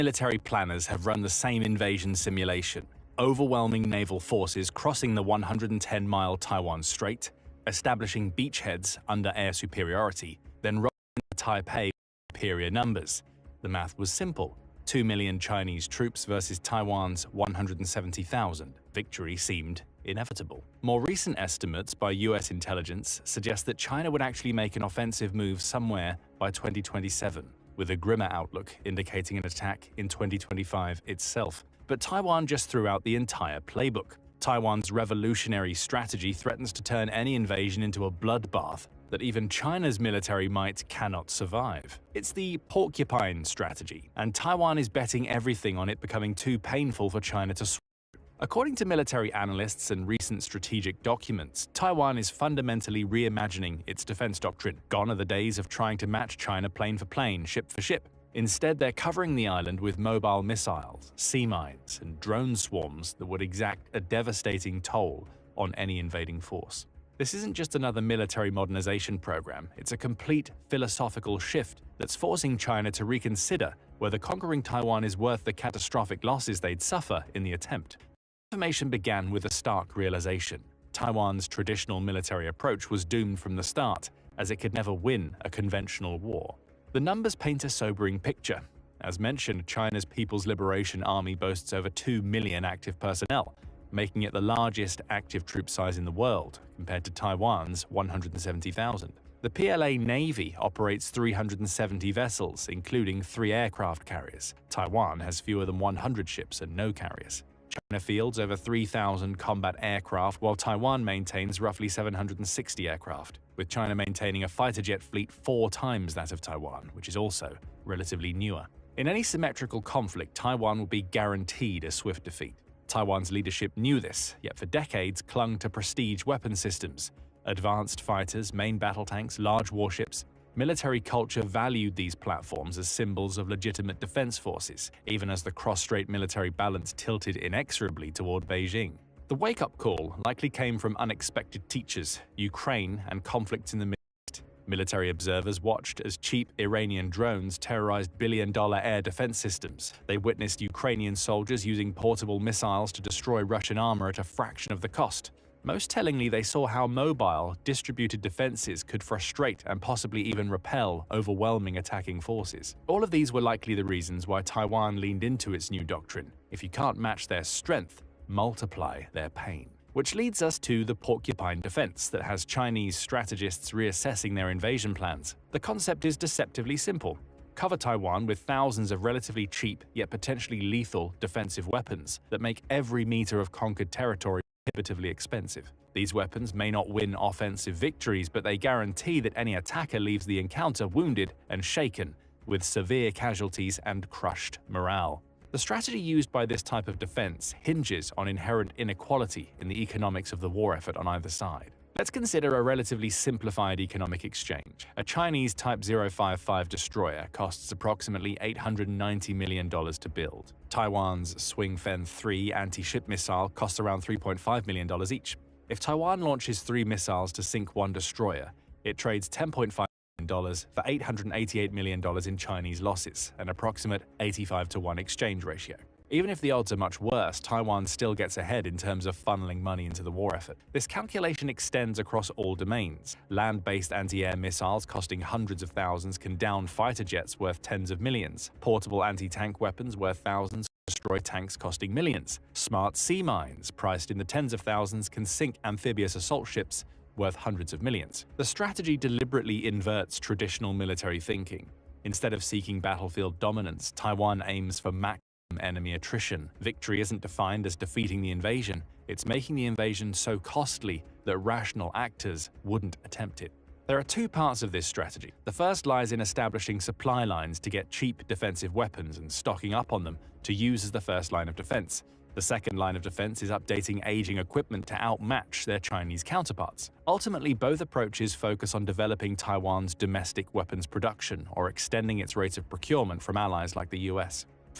Military planners have run the same invasion simulation. Overwhelming naval forces crossing the 110-mile Taiwan Strait, establishing beachheads under air superiority, then rolling into Taipei with superior numbers. The math was simple. 2 million Chinese troops versus Taiwan's 170,000. Victory seemed inevitable. More recent estimates by US intelligence suggest that China would actually make an offensive move somewhere by 2027, with a grimmer outlook indicating an attack in 2025 itself. But Taiwan just threw out the entire playbook. Taiwan's revolutionary strategy threatens to turn any invasion into a bloodbath that even China's military might cannot survive. It's the porcupine strategy, and Taiwan is betting everything on it becoming too painful for China to swallow. According to military analysts and recent strategic documents, Taiwan is fundamentally reimagining its defense doctrine. Gone are the days of trying to match China plane for plane, ship for ship. Instead, they're covering the island with mobile missiles, sea mines, and drone swarms that would exact a devastating toll on any invading force. This isn't just another military modernization program, it's a complete philosophical shift that's forcing China to reconsider whether conquering Taiwan is worth the catastrophic losses they'd suffer in the attempt. The transformation began with a stark realization. Taiwan's traditional military approach was doomed from the start, as it could never win a conventional war. The numbers paint a sobering picture. As mentioned, China's People's Liberation Army boasts over 2 million active personnel, making it the largest active troop size in the world, compared to Taiwan's 170,000. The PLA Navy operates 370 vessels, including 3 aircraft carriers. Taiwan has fewer than 100 ships and no carriers. China fields over 3,000 combat aircraft, while Taiwan maintains roughly 760 aircraft, with China maintaining a fighter jet fleet 4 times that of Taiwan, which is also relatively newer. In any symmetrical conflict, Taiwan will be guaranteed a swift defeat. Taiwan's leadership knew this, yet for decades clung to prestige weapon systems. Advanced fighters, main battle tanks, large warships. Military culture valued these platforms as symbols of legitimate defense forces, even as the cross-strait military balance tilted inexorably toward Beijing. The wake-up call likely came from unexpected teachers, Ukraine, and conflicts in the Middle East. Military observers watched as cheap Iranian drones terrorized billion-dollar air defense systems. They witnessed Ukrainian soldiers using portable missiles to destroy Russian armor at a fraction of the cost. Most tellingly, they saw how mobile, distributed defenses could frustrate and possibly even repel overwhelming attacking forces. All of these were likely the reasons why Taiwan leaned into its new doctrine. If you can't match their strength, multiply their pain. Which leads us to the porcupine defense that has Chinese strategists reassessing their invasion plans. The concept is deceptively simple. Cover Taiwan with thousands of relatively cheap, yet potentially lethal, defensive weapons that make every meter of conquered territory prohibitively expensive. These weapons may not win offensive victories, but they guarantee that any attacker leaves the encounter wounded and shaken, with severe casualties and crushed morale. The strategy used by this type of defense hinges on inherent inequality in the economics of the war effort on either side. Let's consider a relatively simplified economic exchange. A Chinese Type 055 destroyer costs approximately $890 million to build. Taiwan's Swingfen 3 anti-ship missile costs around $3.5 million each. If Taiwan launches 3 missiles to sink 1 destroyer, it trades $10.5 million for $888 million in Chinese losses, an approximate 85-to-1 exchange ratio. Even if the odds are much worse, Taiwan still gets ahead in terms of funneling money into the war effort. This calculation extends across all domains. Land-based anti-air missiles costing hundreds of thousands can down fighter jets worth tens of millions. Portable anti-tank weapons worth thousands destroy tanks costing millions. Smart sea mines, priced in the tens of thousands, can sink amphibious assault ships worth hundreds of millions. The strategy deliberately inverts traditional military thinking. Instead of seeking battlefield dominance, Taiwan aims for maximum enemy attrition. Victory isn't defined as defeating the invasion, it's making the invasion so costly that rational actors wouldn't attempt it. There are 2 parts of this strategy. The first lies in establishing supply lines to get cheap defensive weapons and stocking up on them to use as the first line of defense. The second line of defense is updating aging equipment to outmatch their Chinese counterparts. Ultimately, both approaches focus on developing Taiwan's domestic weapons production or extending its rates of procurement from allies like the US.